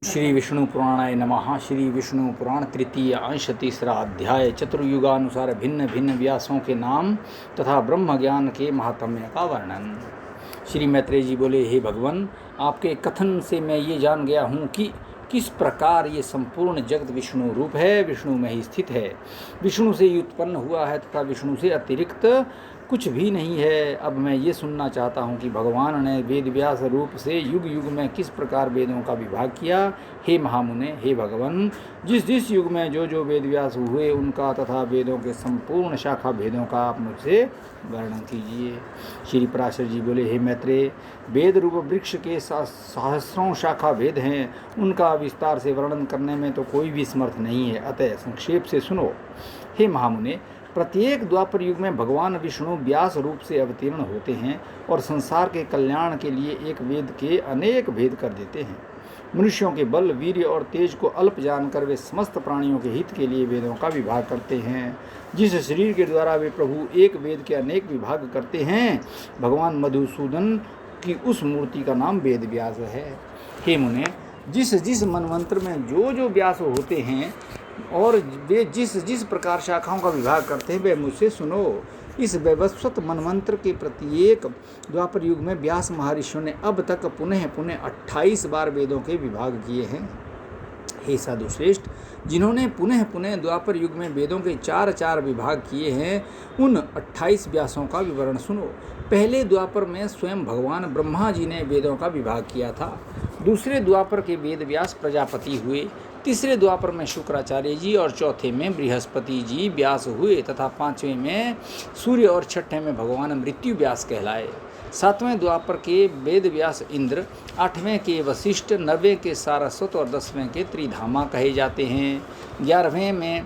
श्री विष्णु पुराणाय नमः। श्री विष्णु पुराण तृतीय अंश तीसरा अध्याय चतुर्युगानुसार भिन्न भिन्न व्यासों के नाम तथा ब्रह्म ज्ञान के महात्म्य का वर्णन। श्री मैत्रेय जी बोले, हे भगवान, आपके कथन से मैं ये जान गया हूँ कि किस प्रकार ये संपूर्ण जगत विष्णु रूप है, विष्णु में ही स्थित है, विष्णु से ही उत्पन्न हुआ है तथा विष्णु से अतिरिक्त कुछ भी नहीं है। अब मैं ये सुनना चाहता हूँ कि भगवान ने वेद व्यास रूप से युग युग में किस प्रकार वेदों का विभाग किया। हे महामुने, हे भगवान, जिस जिस युग में जो जो वेद व्यास हुए उनका तथा वेदों के संपूर्ण शाखा भेदों का आप मुझसे वर्णन कीजिए। श्री पराशर जी बोले, हे मैत्रेय, वेद रूप वृक्ष के सहस्रों शाखा भेद हैं, उनका विस्तार से वर्णन करने में तो कोई भी समर्थ नहीं है, अतः संक्षेप से सुनो। हे महामुने, प्रत्येक द्वापर युग में भगवान विष्णु व्यास रूप से अवतीर्ण होते हैं और संसार के कल्याण के लिए एक वेद के अनेक भेद कर देते हैं। मनुष्यों के बल, वीर्य और तेज को अल्प जानकर वे समस्त प्राणियों के हित के लिए वेदों का विभाग करते हैं। जिस शरीर के द्वारा वे प्रभु एक वेद के अनेक विभाग करते हैं, भगवान मधुसूदन की उस मूर्ति का नाम वेद व्यास है। हे मुने, जिस जिस मनवंत्र में जो जो व्यास होते हैं और वे जिस जिस प्रकार शाखाओं का विभाग करते हैं, वे मुझसे सुनो। इस वैवस्वत मनमंत्र के प्रत्येक द्वापर युग में व्यास महर्षियों ने अब तक पुनः पुनः 28 बार वेदों के विभाग किए हैं। हे साधु श्रेष्ठ, जिन्होंने पुनः पुनः द्वापर युग में वेदों के 4 विभाग किए हैं, उन 28 व्यासों का विवरण सुनो। पहले द्वापर में स्वयं भगवान ब्रह्मा जी ने वेदों का विभाग किया था। दूसरे द्वापर के वेद व्यास प्रजापति हुए। तीसरे द्वापर में शुक्राचार्य जी और चौथे में बृहस्पति जी व्यास हुए तथा पांचवें में सूर्य और छठे में भगवान मृत्यु व्यास कहलाए। सातवें द्वापर के वेद व्यास इंद्र, आठवें के वशिष्ठ, 9वें के सारस्वत और 10वें के त्रिधामा कहे जाते हैं। 11वें में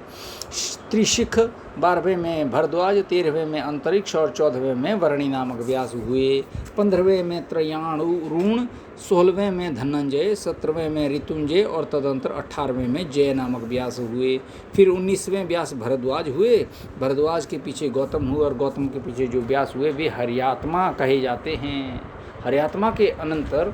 त्रिशिख, 12वें में भरद्वाज, 13वें में अंतरिक्ष और 14वें में वरणी नामक व्यास हुए। 15वें में त्रयाणुरुण, 16वें में धनंजय, 17वें में ऋतुंजय और तदंतर 18वें में जय नामक व्यास हुए। फिर 19वें व्यास भरद्वाज हुए। भरद्वाज के पीछे गौतम हुए और गौतम के पीछे जो व्यास हुए वे हर्यात्मा कहे जाते हैं। हर्यात्मा के अनंतर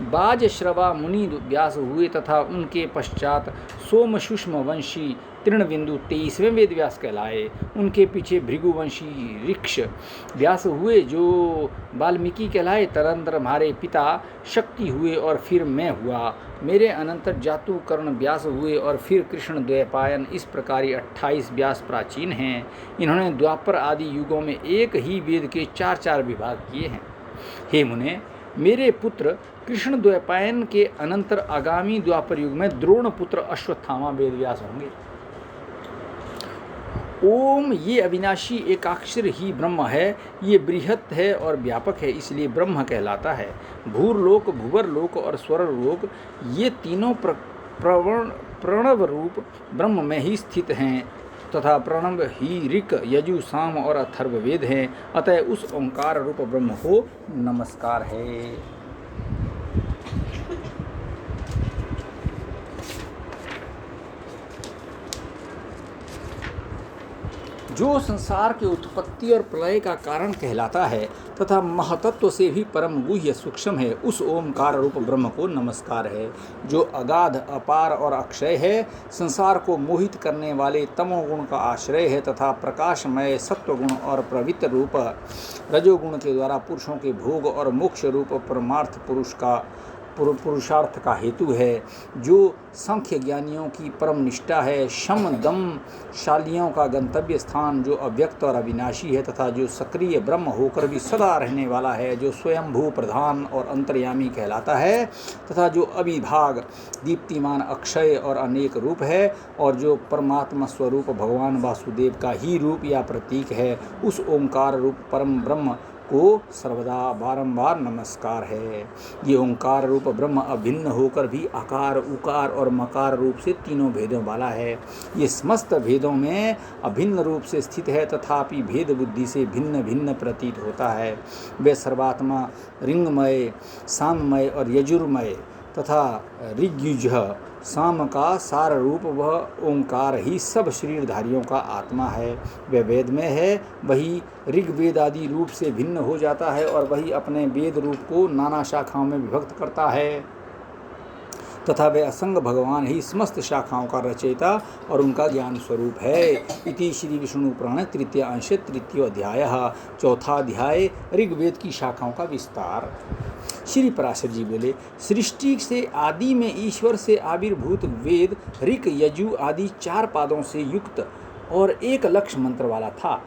बाजश्रवा मुनि व्यास हुए तथा उनके पश्चात सोमशुष्म वंशी तृणबिंदु 23वें वेद व्यास कहलाए। उनके पीछे भृगुवंशी ऋक्ष व्यास हुए जो वाल्मीकि कहलाए। तदनंतर हमारे पिता शक्ति हुए और फिर मैं हुआ। मेरे अनंतर जातुकर्ण व्यास हुए और फिर कृष्ण द्वैपायन। इस प्रकार 28 व्यास प्राचीन हैं। इन्होंने द्वापर आदि युगों में एक ही वेद के 4 विभाग किए हैं। हे मुने, मेरे पुत्र कृष्ण द्वैपायन के अनंतर आगामी द्वापर युग में द्रोण पुत्र अश्वत्थामा वेद व्यास होंगे। ओम ये अविनाशी एकाक्षर ही ब्रह्म है, ये बृहत है और व्यापक है, इसलिए ब्रह्म कहलाता है। भूरलोक, भुवरलोक और स्वरलोक ये तीनों प्रणव रूप ब्रह्म में ही स्थित हैं तथा प्रणव ही ऋक, यजु, साम और अथर्व वेद हैं। अतः उस ओंकार रूप ब्रह्म को नमस्कार है। जो संसार की उत्पत्ति और प्रलय का कारण कहलाता है तथा महतत्व से भी परम गुह्य सूक्ष्म है, उस ओमकार रूप ब्रह्म को नमस्कार है। जो अगाध, अपार और अक्षय है, संसार को मोहित करने वाले तमोगुण का आश्रय है तथा प्रकाशमय सत्वगुण और प्रवृत्त रूप रजोगुण के द्वारा पुरुषों के भोग और मोक्ष रूप परमार्थ पुरुषार्थ का हेतु है। जो सांख्य ज्ञानियों की परम निष्ठा है, शम दम शालियों का गंतव्य स्थान, जो अव्यक्त और अविनाशी है तथा जो सक्रिय ब्रह्म होकर भी सदा रहने वाला है, जो स्वयंभू प्रधान और अंतर्यामी कहलाता है तथा जो अविभाग, दीप्तिमान, अक्षय और अनेक रूप है और जो परमात्मा स्वरूप भगवान वासुदेव का ही रूप या प्रतीक है, उस ओंकार रूप परम ब्रह्म को सर्वदा बारंबार नमस्कार है। ये ओंकार रूप ब्रह्म अभिन्न होकर भी आकार, उकार और मकार रूप से तीनों भेदों वाला है। ये समस्त भेदों में अभिन्न रूप से स्थित है तथापि भेद बुद्धि से भिन्न भिन्न प्रतीत होता है। वे सर्वात्मा, रिंगमय, साममय और यजुर्मय तथा ऋग्युज साम का सार रूप वह ओंकार ही सब शरीरधारियों का आत्मा है। वह वेद में है, वही ऋग्वेद आदि रूप से भिन्न हो जाता है और वही अपने वेद रूप को नाना शाखाओं में विभक्त करता है। तथा वे असंग भगवान ही समस्त शाखाओं का रचयिता और उनका ज्ञान स्वरूप है। इति श्री विष्णु पुराण तृतीय अंश तृतीय अध्याय। चौथा अध्याय ऋग्वेद की शाखाओं का विस्तार। श्री पराशर जी बोले, सृष्टि से आदि में ईश्वर से आविर्भूत वेद ऋक यजु आदि 4 पादों से युक्त और एक लक्ष्य मंत्र वाला था।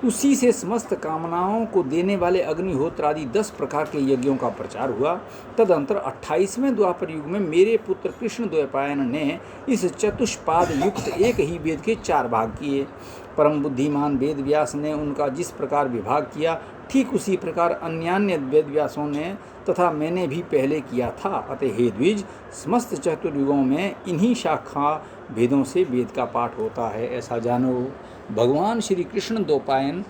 उसी से समस्त कामनाओं को देने वाले अग्निहोत्र आदि 10 प्रकार के यज्ञों का प्रचार हुआ। तदंतर 28वें द्वापर युग में मेरे पुत्र कृष्ण द्वैपायन ने इस चतुष्पाद युक्त एक ही वेद के 4 भाग किए। परम बुद्धिमान वेद व्यास ने उनका जिस प्रकार विभाग किया, ठीक उसी प्रकार अन्यान्य वेद व्यासों ने तथा मैंने भी पहले किया था। अतः हे द्विज, समस्त चतुर्युगों में इन्हीं शाखा भेदों से वेद का पाठ होता है, ऐसा जानो। भगवान श्री कृष्ण द्वैपायन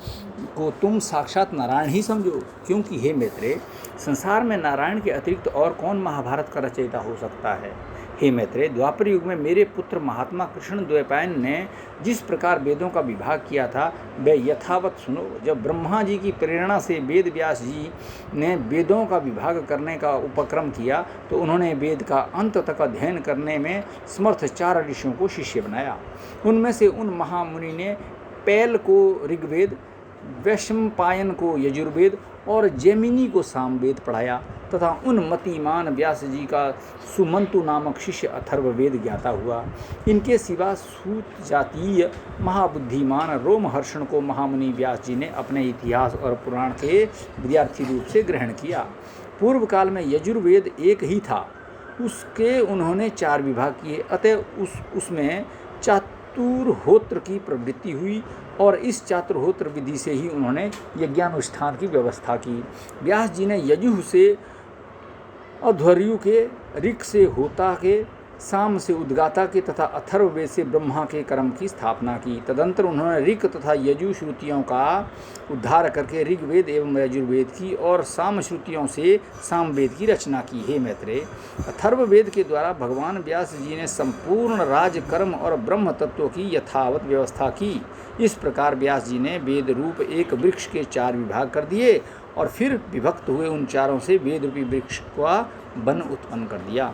को तुम साक्षात नारायण ही समझो, क्योंकि हे मैत्रेय, संसार में नारायण के अतिरिक्त और कौन महाभारत का रचयिता हो सकता है। हे मैत्रेय, द्वापर युग में मेरे पुत्र महात्मा कृष्ण द्वैपायन ने जिस प्रकार वेदों का विभाग किया था, वह यथावत सुनो। जब ब्रह्मा जी की प्रेरणा से वेद व्यास जी ने वेदों का विभाग करने का उपक्रम किया, तो उन्होंने वेद का अंत तक अध्ययन करने में समर्थ 4 ऋषियों को शिष्य बनाया। उनमें से उन महामुनि ने पैल को ऋग्वेद, वैशंपायन को यजुर्वेद और जैमिनी को सामवेद पढ़ाया तथा उन मतिमान व्यास जी का सुमंतु नामक शिष्य अथर्ववेद ज्ञाता हुआ। इनके सिवा सूत जातीय महाबुद्धिमान रोमहर्षण को महामुनि व्यास जी ने अपने इतिहास और पुराण के विद्यार्थी रूप से ग्रहण किया। पूर्व काल में यजुर्वेद एक ही था, उसके उन्होंने 4 विभाग किए। अतः उसमें चातुर्होत्र की प्रवृत्ति हुई और इस चातुर्होत्र विधि से ही उन्होंने यज्ञानुष्ठान की व्यवस्था की। व्यास जी ने यजुः से अध्वर्यु के, ऋक् से होता के, साम से उद्गाता के तथा अथर्ववेद से ब्रह्मा के कर्म की स्थापना की। तदंतर उन्होंने ऋक् तथा यजु श्रुतियों का उद्धार करके ऋग्वेद एवं यजुर्वेद की और साम श्रुतियों से सामवेद की रचना की। हे मैत्रेय, अथर्ववेद के द्वारा भगवान व्यास जी ने संपूर्ण राज, कर्म और ब्रह्म तत्व की यथावत व्यवस्था की। इस प्रकार व्यास जी ने वेद रूप एक वृक्ष के 4 विभाग कर दिए और फिर विभक्त हुए उन चारों से वेद रूपी वृक्ष का वन उत्पन्न कर दिया।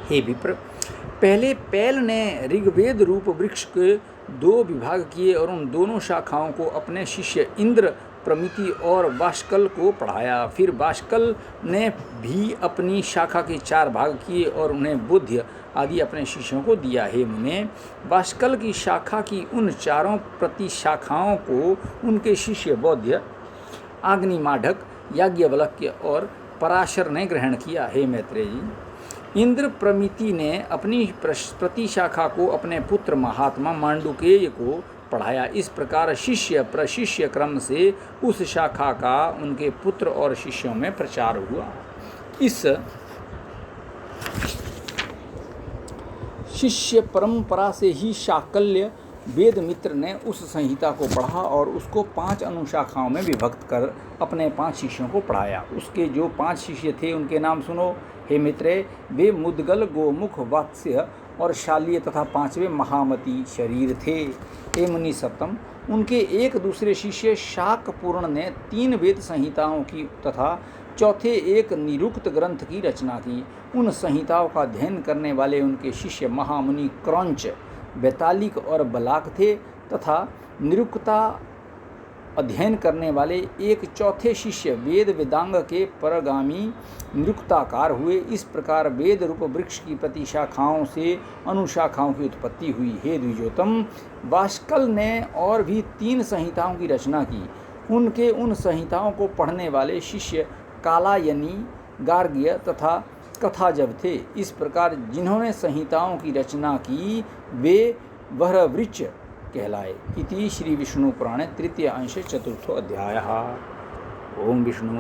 हे विप्र, पहले पैल ने ऋग्वेद रूप वृक्ष के 2 विभाग किए और उन दोनों शाखाओं को अपने शिष्य इंद्र, प्रमिति और वाष्कल को पढ़ाया। फिर वाष्कल ने भी अपनी शाखा के 4 भाग किए और उन्हें बुद्ध आदि अपने शिष्यों को दिया। हे मुने, वाष्कल की शाखा की उन 4 प्रतिशाखाओं को उनके शिष्य बौद्ध, अग्निमाढ़क, याज्ञवल्क्य और पराशर ने ग्रहण किया। हे मैत्रेय जी, इंद्र प्रमिति ने अपनी प्रतिशाखा को अपने पुत्र महात्मा मांडुकेय को पढ़ाया। इस प्रकार शिष्य प्रशिष्य क्रम से उस शाखा का उनके पुत्र और शिष्यों में प्रचार हुआ। इस शिष्य परंपरा से ही शाकल्य वेद मित्र ने उस संहिता को पढ़ा और उसको 5 अनुशाखाओं में विभक्त कर अपने 5 शिष्यों को पढ़ाया। उसके जो 5 शिष्य थे उनके नाम सुनो। हे मित्रे, वे मुद्गल, गोमुख, वात्स्य और शाल्य तथा 5वें महामती शरीर थे। हे मुनि सप्तम, उनके एक दूसरे शिष्य शाकपूर्ण ने 3 वेद संहिताओं की तथा चौथे एक निरुक्त ग्रंथ की रचना की। उन संहिताओं का अध्ययन करने वाले उनके शिष्य महामुनि क्रौंच, बैतालिक और बलाक थे तथा निरुक्ता अध्ययन करने वाले एक चौथे शिष्य वेद वेदांग के परगामी निरुक्ताकार हुए। इस प्रकार वेद रूप वृक्ष की प्रतिशाखाओं से अनुशाखाओं की उत्पत्ति हुई। हे द्विजोतम, वाष्कल ने और भी 3 संहिताओं की रचना की। उनके उन संहिताओं को पढ़ने वाले शिष्य कालायनी, गार्ग्य तथा कथाजब थे। इस प्रकार जिन्होंने संहिताओं की रचना की वे वृक्ष कहलाए। इति श्री विष्णु पुराणे तृतीय अंश चतुर्थो अध्यायः। ओम विष्णु